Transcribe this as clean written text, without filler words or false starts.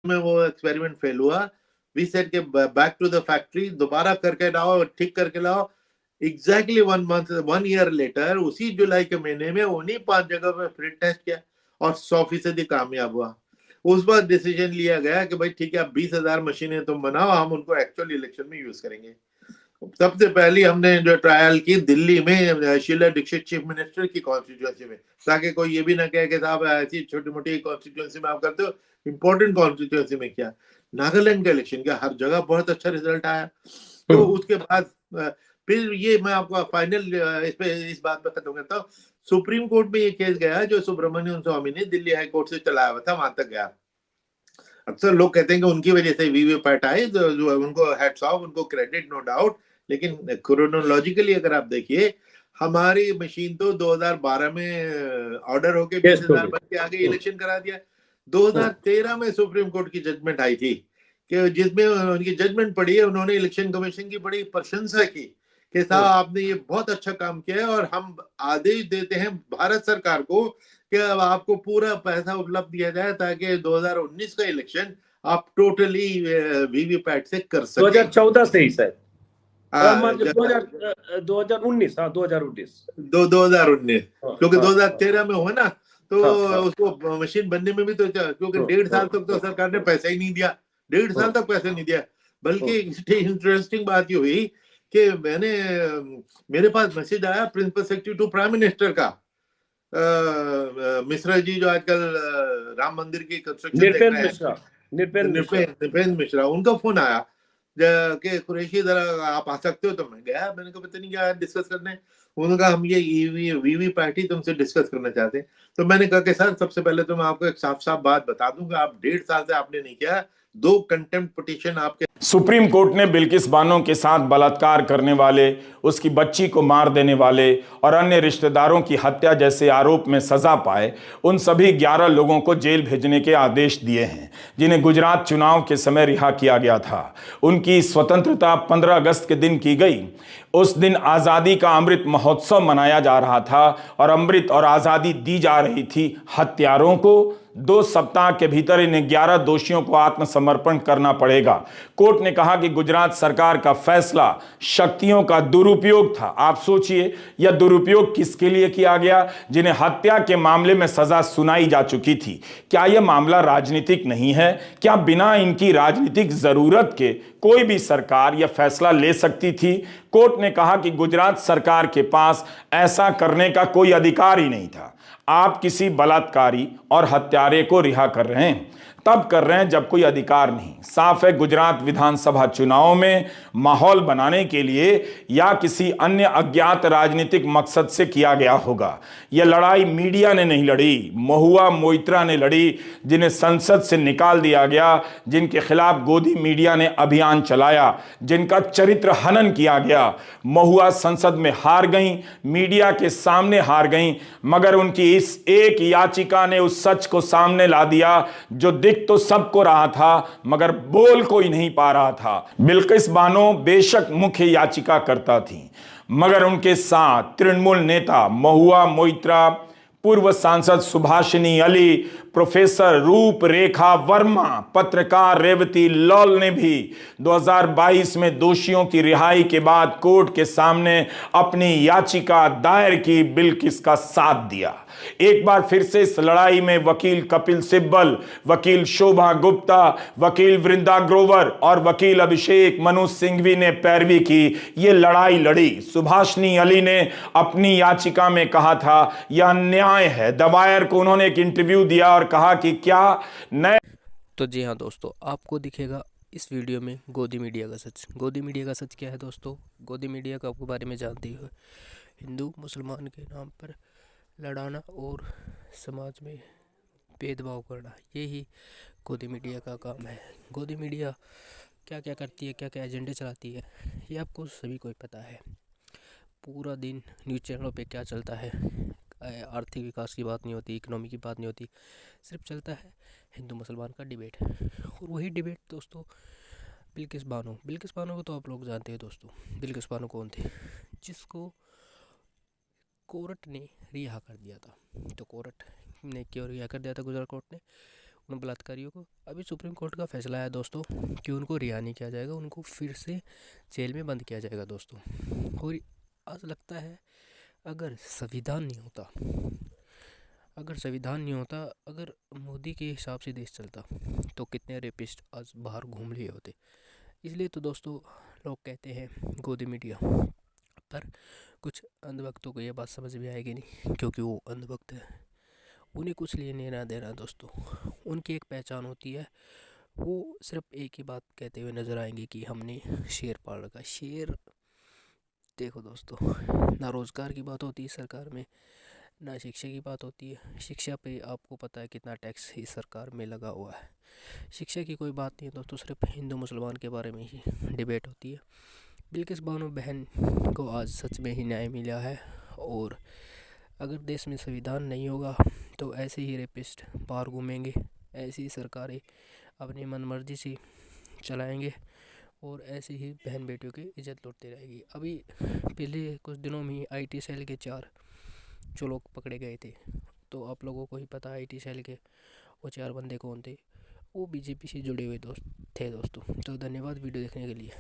में वो experiment fail हुआ, वी सेड के बैक टू द फैक्ट्री, दोबारा करके लाओ, ठीक करके लाओ। एग्जैक्टली 1 मंथ 1 ईयर लेटर, उसी जुलाई के महीने में उन्हीं 5 जगह पे फिर टेस्ट किया और 100% कामयाब हुआ। उस बार डिसीजन लिया गया कि भाई ठीक है, अब 20,000 मशीनें तुम बनाओ, हम उनको एक्चुअल इलेक्शन में यूज करेंगे। सबसे पहली हमने जो ट्रायल की दिल्ली में, शीला दीक्षित चीफ मिनिस्टर की कॉन्स्टिट्यूएंसी में, ताकि कोई ये भी ना कहे कि साहब ऐसी छोटी मोटी कॉन्स्टिट्यूएंसी में आप करते हो, इंपॉर्टेंट कॉन्स्टिट्यूएंसी में किया। नागालैंड का इलेक्शन किया, हर जगह बहुत अच्छा रिजल्ट आया। तो उसके बाद फिर ये मैं आपको फाइनल इस बात पे खत्म करता हूँ। सुप्रीम कोर्ट में ये केस गया जो सुब्रमण्यम स्वामी ने दिल्ली हाई कोर्ट से चलाया हुआ था, वहां तक गया। अक्सर लोग कहते हैं कि उनकी वजह से वीवीपैट आए, जो उनको हैट्स ऑफ, उनको क्रेडिट, नो डाउट। लेकिन क्रोनोलॉजिकली अगर आप देखिए, हमारी मशीन तो 2012 में ऑर्डर होके 20,000 बन के आगे इलेक्शन करा दिया। 2013 में सुप्रीम कोर्ट की जजमेंट आई थी कि जिसमें उनकी जजमेंट पढ़ी है, उन्होंने इलेक्शन कमीशन की बड़ी प्रशंसा की कि साहब आपने ये बहुत अच्छा काम किया है, और हम आदेश देते हैं भारत सरकार को कि अब आपको पूरा पैसा उपलब्ध दिया जाए ताकि 2019 का इलेक्शन आप टोटली वीवीपैट से कर सकें। 2014 से ही सर, 2019, 2019, हाँ 2019, 2019, क्योंकि 2013 में हुआ ना, तो उसको मशीन बनने में भी तो, क्योंकि 1.5 साल तक तो सरकार ने पैसा ही नहीं दिया, 1.5 साल तक पैसा नहीं दिया। बल्कि इंटरेस्टिंग बात ये हुई कि मेरे पास मैसेज आया principal secretary to prime minister का, मिश्रा जी जो आजकल राम मंदिर की कंस्ट्रक्शन देख रहे हैं, नृपेंद्र मिश्रा, उनका फोन आया कि कुरैशी जरा आप आ सकते हो। तो मैं गया, मैंने कहा पता नहीं क्या डिस्कस करने। उन्होंने कहा हम ये वीवी पार्टी तुमसे डिस्कस करना चाहते हैं। तो मैंने कहा कि सर सबसे पहले तो मैं आपको एक साफ साफ बात बता दूंगा, आप 1.5 साल से आपने नहीं किया, 2 कंटेम्प्ट पिटीशन आपके। सुप्रीम कोर्ट ने बिल्किस बानो के साथ बलात्कार करने वाले, उसकी बच्ची को मार देने वाले और अन्य रिश्तेदारों की हत्या जैसे आरोप में सजा पाए उन सभी 11 लोगों को जेल भेजने के आदेश दिए हैं, जिन्हें गुजरात चुनाव के समय रिहा किया गया था। उनकी स्वतंत्रता 15 अगस्त के दिन की गई। उस दिन आज़ादी का अमृत महोत्सव मनाया जा रहा था और अमृत और आज़ादी दी जा रही थी हत्यारों को। 2 सप्ताह के भीतर इन 11 दोषियों को आत्मसमर्पण करना पड़ेगा। कोर्ट ने कहा कि गुजरात सरकार का फैसला शक्तियों का दुरुपयोग था। आप सोचिए, यह दुरुपयोग किसके लिए किया गया? जिन्हें हत्या के मामले में सजा सुनाई जा चुकी थी। क्या यह मामला राजनीतिक नहीं है? क्या बिना इनकी राजनीतिक जरूरत के कोई भी सरकार यह फैसला ले सकती थी? कोर्ट ने कहा कि गुजरात सरकार के पास ऐसा करने का कोई अधिकार ही नहीं था। आप किसी बलात्कारी और हत्यारे को रिहा कर रहे हैं, तब कर रहे हैं जब कोई अधिकार नहीं। साफ है, गुजरात विधानसभा चुनाव में माहौल बनाने के लिए या किसी अन्य अज्ञात राजनीतिक मकसद से किया गया होगा। यह लड़ाई मीडिया ने नहीं लड़ी, महुआ मोइत्रा ने लड़ी, जिन्हें संसद से निकाल दिया गया, जिनके खिलाफ गोदी मीडिया ने अभियान चलाया, जिनका चरित्र हनन किया गया। महुआ संसद में हार गई, मीडिया के सामने हार गई, मगर उनकी इस एक याचिका ने उस सच को सामने ला दिया जो दिख तो सबको रहा था मगर बोल कोई नहीं पा रहा था। बिल्किस बानो बेशक मुख्य याचिका करता थी, मगर उनके साथ तृणमूल नेता महुआ मोइत्रा, पूर्व सांसद सुभाषिनी अली, प्रोफेसर रूपरेखा वर्मा, पत्रकार रेवती लॉल ने भी 2022 में दोषियों की रिहाई के बाद कोर्ट के सामने अपनी याचिका दायर की, बिल्किस का साथ दिया। एक बार फिर से इस लड़ाई में वकील कपिल सिब्बल, वकील शोभा गुप्ता, वकील वृंदा ग्रोवर और वकील अभिषेक मनु सिंघवी ने पैरवी की, ये लड़ाई लड़ी। सुभाषिनी अली ने अपनी याचिका में कहा था यह अन्याय है। दवायर को उन्होंने एक इंटरव्यू दिया और कहा कि क्या नए। तो जी हाँ दोस्तों, आपको दिखेगा इस वीडियो में गोदी मीडिया का सच। गोदी मीडिया का सच क्या है दोस्तों? गोदी मीडिया का आपको बारे में जानते हो, हिंदू मुसलमान के नाम पर लड़ाना और समाज में भेदभाव करना, यही गोदी मीडिया का काम है। गोदी मीडिया क्या क्या करती है, क्या क्या एजेंडे चलाती है, ये आपको सभी को पता है। पूरा दिन न्यूज़ चैनलों पे क्या चलता है, आर्थिक विकास की बात नहीं होती, इकोनॉमी की बात नहीं होती, सिर्फ चलता है हिंदू मुसलमान का डिबेट। और वही डिबेट दोस्तों बिल्किस बानो को तो आप लोग जानते हैं दोस्तों। बिल्किस बानो कौन थे? जिसको कोर्ट ने रिहा कर दिया था। तो कोर्ट ने क्यों रिहा कर दिया था? गुजरात कोर्ट ने उन बलात्कारियों को। अभी सुप्रीम कोर्ट का फैसला है दोस्तों कि उनको रिहा नहीं किया जाएगा, उनको फिर से जेल में बंद किया जाएगा दोस्तों। और आज लगता है अगर संविधान नहीं होता, अगर मोदी के हिसाब से देश चलता तो कितने रेपिस्ट आज बाहर घूम लिए होते। इसलिए तो दोस्तों लोग कहते हैं गोदी मीडिया, पर कुछ अंधभक्तों को ये बात समझ भी आएगी नहीं, क्योंकि वो अंधभक्त है, उन्हें कुछ लेने ना देना दोस्तों। उनकी एक पहचान होती है, वो सिर्फ एक ही बात कहते हुए नज़र आएंगे कि हमने शेर पाल रखा। शेर देखो दोस्तों, ना रोज़गार की बात होती है सरकार में, ना शिक्षा की बात होती है। शिक्षा पे आपको पता है कितना टैक्स इस सरकार में लगा हुआ है। शिक्षा की कोई बात नहीं है दोस्तों, सिर्फ हिंदू मुसलमान के बारे में ही डिबेट होती है। बिल्किस बानो बहन को आज सच में ही न्याय मिला है। और अगर देश में संविधान नहीं होगा तो ऐसे ही रेपिस्ट बाहर घूमेंगे, ऐसी ही सरकारें अपनी मनमर्जी से चलाएंगे और ऐसे ही बहन बेटियों की इज्जत लूटती रहेगी। अभी पिछले कुछ दिनों में IT सेल के 4 जो लोग पकड़े गए थे, तो आप लोगों को ही पता है IT सेल के वो 4 बंदे कौन थे। वो BJP से जुड़े हुए थे दोस्तों। तो धन्यवाद वीडियो देखने के लिए।